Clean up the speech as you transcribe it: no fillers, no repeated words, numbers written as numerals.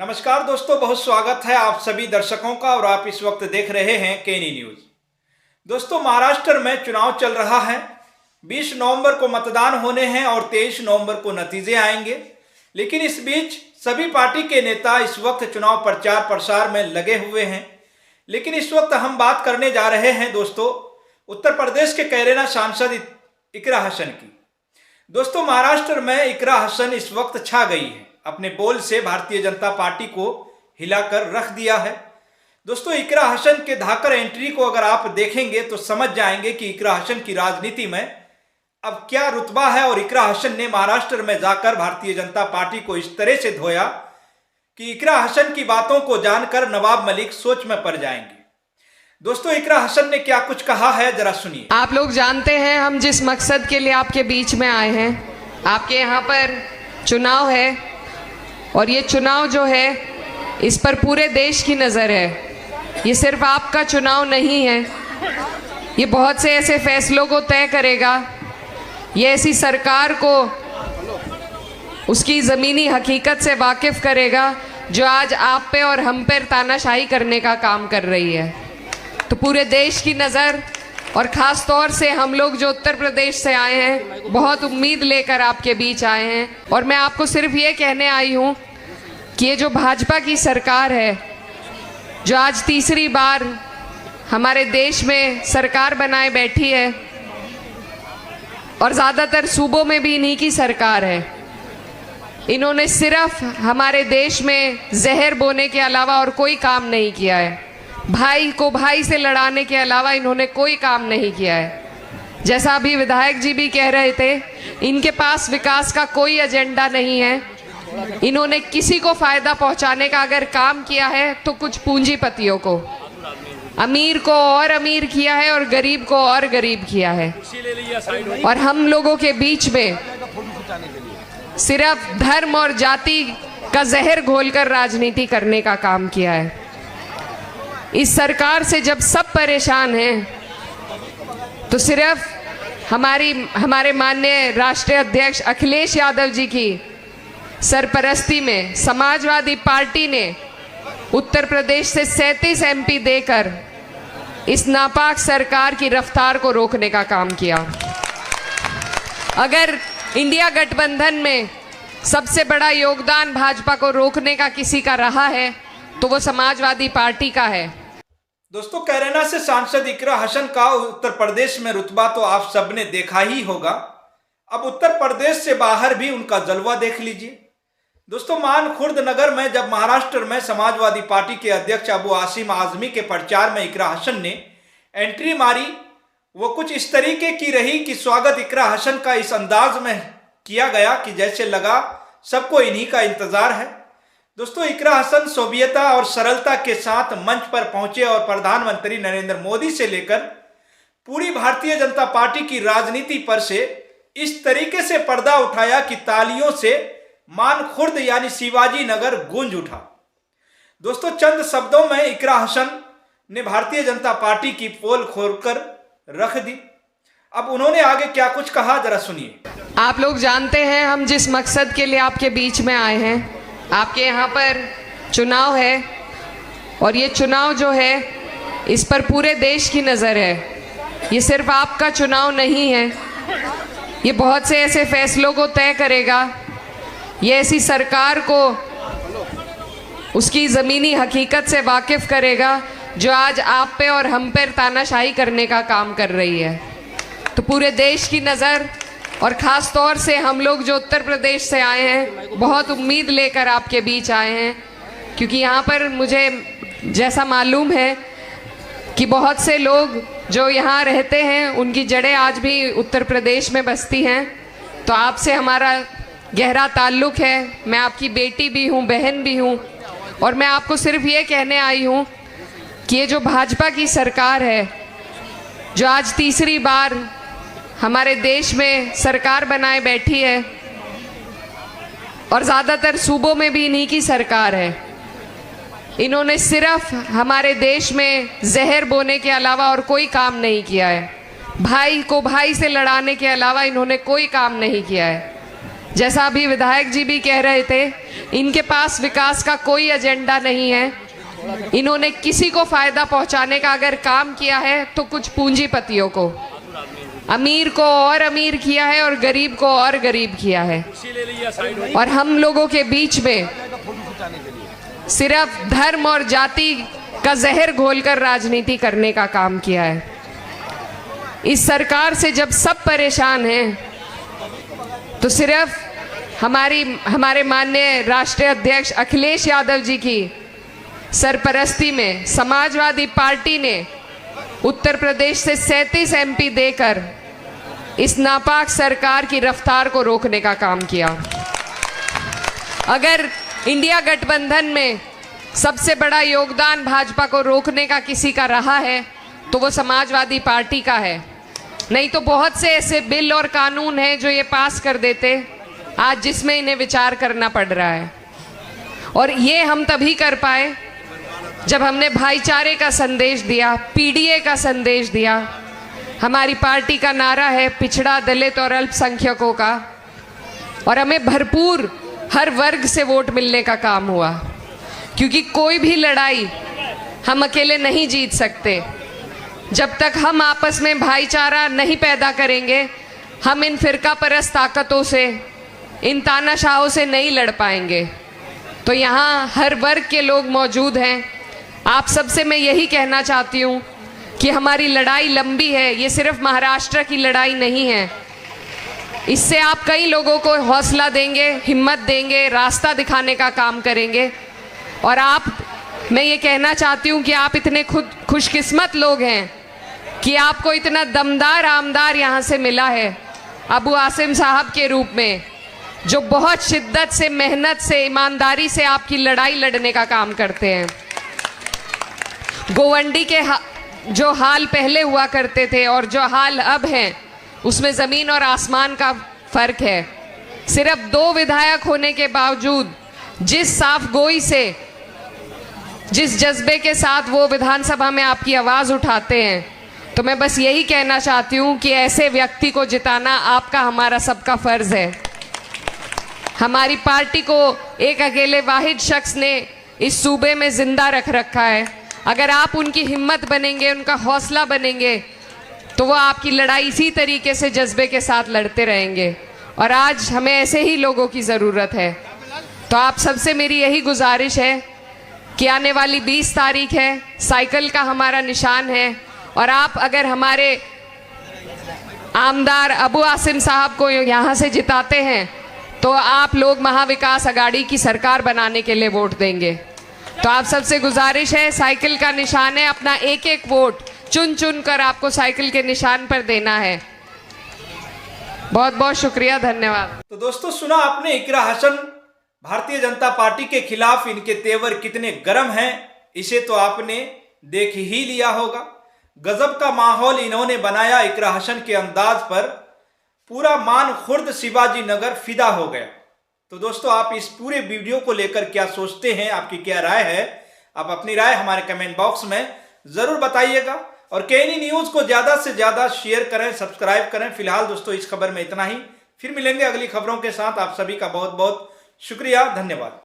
नमस्कार दोस्तों, बहुत स्वागत है आप सभी दर्शकों का और आप इस वक्त देख रहे हैं केनी न्यूज। दोस्तों, महाराष्ट्र में चुनाव चल रहा है। 20 नवंबर को मतदान होने हैं और 23 नवंबर को नतीजे आएंगे। लेकिन इस बीच सभी पार्टी के नेता इस वक्त चुनाव प्रचार प्रसार में लगे हुए हैं। लेकिन इस वक्त हम बात करने जा रहे हैं दोस्तों उत्तर प्रदेश के कैरेना सांसद इकरा हसन की। दोस्तों, महाराष्ट्र में इकरा हसन इस वक्त छा गई है। अपने बोल से भारतीय जनता पार्टी को हिलाकर रख दिया है। दोस्तों, इकरा हसन के धाकर एंट्री को अगर आप देखेंगे तो समझ जाएंगे कि इकरा हसन की राजनीति में अब क्या रुतबा है। और इकरा हसन ने महाराष्ट्र में जाकर भारतीय जनता पार्टी को इस तरह से धोया कि इकरा हसन की बातों को जानकर नवाब मलिक सोच में पड़ जाएंगे। दोस्तों, इकरा हसन ने क्या कुछ कहा है, जरा सुनिए। आप लोग जानते हैं हम जिस मकसद के लिए आपके बीच में आए हैं। आपके यहाँ पर चुनाव है और ये चुनाव जो है इस पर पूरे देश की नज़र है। ये सिर्फ आपका चुनाव नहीं है, ये बहुत से ऐसे फैसलों को तय करेगा। ये ऐसी सरकार को उसकी ज़मीनी हकीकत से वाकिफ़ करेगा जो आज आप पे और हम पे तानाशाही करने का काम कर रही है। तो पूरे देश की नज़र और ख़ास तौर से हम लोग जो उत्तर प्रदेश से आए हैं बहुत उम्मीद लेकर आपके बीच आए हैं। और मैं आपको सिर्फ ये कहने आई हूँ कि ये जो भाजपा की सरकार है जो आज तीसरी बार हमारे देश में सरकार बनाए बैठी है और ज़्यादातर सूबों में भी इन्हीं की सरकार है, इन्होंने सिर्फ हमारे देश में जहर बोने के अलावा और कोई काम नहीं किया है। भाई को भाई से लड़ाने के अलावा इन्होंने कोई काम नहीं किया है। जैसा अभी विधायक जी भी कह रहे थे, इनके पास विकास का कोई एजेंडा नहीं है। इन्होंने किसी को फायदा पहुंचाने का अगर काम किया है तो कुछ पूंजीपतियों को, अमीर को और अमीर किया है और गरीब को और गरीब किया है। और हम लोगों के बीच में सिर्फ धर्म और जाति का जहर घोलकर राजनीति करने का काम किया है। इस सरकार से जब सब परेशान हैं तो सिर्फ हमारे माननीय राष्ट्रीय अध्यक्ष अखिलेश यादव जी की सरपरस्ती में समाजवादी पार्टी ने उत्तर प्रदेश से 37 एमपी देकर इस नापाक सरकार की रफ्तार को रोकने का काम किया। अगर इंडिया गठबंधन में सबसे बड़ा योगदान भाजपा को रोकने का किसी का रहा है तो वो समाजवादी पार्टी का है। दोस्तों, कैरेना से सांसद इकरा हसन का उत्तर प्रदेश में रुतबा तो आप सबने देखा ही होगा। अब उत्तर प्रदेश से बाहर भी उनका जलवा देख लीजिए। दोस्तों, मानखुर्द नगर में जब महाराष्ट्र में समाजवादी पार्टी के अध्यक्ष अबू आसिम आजमी के प्रचार में इकरा हसन ने एंट्री मारी, वो कुछ इस तरीके की रही कि स्वागत इकरा हसन का इस अंदाज में किया गया कि जैसे लगा सबको इन्हीं का इंतजार है। दोस्तों, इकरा हसन सोभियता और सरलता के साथ मंच पर पहुंचे और प्रधानमंत्री नरेंद्र मोदी से लेकर पूरी भारतीय जनता पार्टी की राजनीति पर से इस तरीके से पर्दा उठाया कि तालियों से मानखुर्द यानी शिवाजी नगर गूंज उठा। दोस्तों, चंद शब्दों में इकरा हसन ने भारतीय जनता पार्टी की पोल खोलकर रख दी। अब उन्होंने आगे क्या कुछ कहा, जरा सुनिए। आप लोग जानते हैं हम जिस मकसद के लिए आपके बीच में आए हैं। आपके यहाँ पर चुनाव है और ये चुनाव जो है इस पर पूरे देश की नज़र है। ये सिर्फ आपका चुनाव नहीं है, ये बहुत से ऐसे फैसलों को तय करेगा। ये ऐसी सरकार को उसकी ज़मीनी हकीकत से वाकिफ़ करेगा जो आज आप पे और हम पे तानाशाही करने का काम कर रही है। तो पूरे देश की नज़र और ख़ास तौर से हम लोग जो उत्तर प्रदेश से आए हैं बहुत उम्मीद लेकर आपके बीच आए हैं, क्योंकि यहाँ पर मुझे जैसा मालूम है कि बहुत से लोग जो यहाँ रहते हैं उनकी जड़ें आज भी उत्तर प्रदेश में बसती हैं। तो आपसे हमारा गहरा ताल्लुक़ है। मैं आपकी बेटी भी हूँ, बहन भी हूँ। और मैं आपको सिर्फ ये कहने आई हूँ कि ये जो भाजपा की सरकार है जो आज तीसरी बार हमारे देश में सरकार बनाए बैठी है और ज़्यादातर सूबों में भी इन्हीं की सरकार है, इन्होंने सिर्फ हमारे देश में जहर बोने के अलावा और कोई काम नहीं किया है। भाई को भाई से लड़ाने के अलावा इन्होंने कोई काम नहीं किया है। जैसा अभी विधायक जी भी कह रहे थे, इनके पास विकास का कोई एजेंडा नहीं है। इन्होंने किसी को फायदा पहुंचाने का अगर काम किया है तो कुछ पूंजीपतियों को, अमीर को और अमीर किया है और गरीब को और गरीब किया है। और हम लोगों के बीच में सिर्फ धर्म और जाति का जहर घोलकर राजनीति करने का काम किया है। इस सरकार से जब सब परेशान हैं तो सिर्फ हमारे माननीय राष्ट्रीय अध्यक्ष अखिलेश यादव जी की सरपरस्ती में समाजवादी पार्टी ने उत्तर प्रदेश से 37 एमपी देकर इस नापाक सरकार की रफ्तार को रोकने का काम किया। अगर इंडिया गठबंधन में सबसे बड़ा योगदान भाजपा को रोकने का किसी का रहा है तो वो समाजवादी पार्टी का है। नहीं तो बहुत से ऐसे बिल और कानून हैं जो ये पास कर देते आज, जिसमें इन्हें विचार करना पड़ रहा है। और ये हम तभी कर पाए जब हमने भाईचारे का संदेश दिया, पीडीए का संदेश दिया। हमारी पार्टी का नारा है पिछड़ा, दलित और अल्पसंख्यकों का, और हमें भरपूर हर वर्ग से वोट मिलने का काम हुआ, क्योंकि कोई भी लड़ाई हम अकेले नहीं जीत सकते। जब तक हम आपस में भाईचारा नहीं पैदा करेंगे, हम इन फिरका परस्त ताकतों से, इन तानाशाहों से नहीं लड़ पाएंगे। तो यहाँ हर वर्ग के लोग मौजूद हैं। आप सबसे मैं यही कहना चाहती हूँ कि हमारी लड़ाई लंबी है, ये सिर्फ महाराष्ट्र की लड़ाई नहीं है। इससे आप कई लोगों को हौसला देंगे, हिम्मत देंगे, रास्ता दिखाने का काम करेंगे। और मैं ये कहना चाहती हूँ कि आप इतने खुशकिस्मत लोग हैं कि आपको इतना दमदार आमदार यहाँ से मिला है, अबू आसिम साहब के रूप में, जो बहुत शिद्दत से, मेहनत से, ईमानदारी से आपकी लड़ाई लड़ने का काम करते हैं। गोवंडी के जो हाल पहले हुआ करते थे और जो हाल अब हैं, उसमें ज़मीन और आसमान का फर्क है। सिर्फ 2 विधायक होने के बावजूद जिस साफ गोई से, जिस जज्बे के साथ वो विधानसभा में आपकी आवाज़ उठाते हैं, तो मैं बस यही कहना चाहती हूँ कि ऐसे व्यक्ति को जिताना आपका, हमारा सबका फर्ज है। हमारी पार्टी को एक अकेले वाहिद शख्स ने इस सूबे में जिंदा रख रखा है। अगर आप उनकी हिम्मत बनेंगे, उनका हौसला बनेंगे, तो वो आपकी लड़ाई इसी तरीके से जज्बे के साथ लड़ते रहेंगे। और आज हमें ऐसे ही लोगों की ज़रूरत है। तो आप सबसे मेरी यही गुजारिश है कि आने वाली 20 तारीख है, साइकिल का हमारा निशान है, और आप अगर हमारे आमदार अबू आसिम साहब को यहाँ से जिताते हैं तो आप लोग महाविकास अघाड़ी की सरकार बनाने के लिए वोट देंगे। तो आप सबसे गुजारिश है, साइकिल का निशान है, अपना एक एक वोट चुन चुन कर आपको साइकिल के निशान पर देना है। बहुत बहुत शुक्रिया, धन्यवाद। तो दोस्तों, सुना आपने इकरा हसन भारतीय जनता पार्टी के खिलाफ इनके तेवर कितने गर्म हैं, इसे तो आपने देख ही लिया होगा। गजब का माहौल इन्होंने बनाया। इकरा हसन के अंदाज पर पूरा मान खुर्द शिवाजी नगर फिदा हो गया। तो दोस्तों, आप इस पूरे वीडियो को लेकर क्या सोचते हैं, आपकी क्या राय है? आप अपनी राय हमारे कमेंट बॉक्स में जरूर बताइएगा, और केएनई न्यूज को ज्यादा से ज्यादा शेयर करें, सब्सक्राइब करें। फिलहाल दोस्तों, इस खबर में इतना ही। फिर मिलेंगे अगली खबरों के साथ। आप सभी का बहुत बहुत शुक्रिया, धन्यवाद।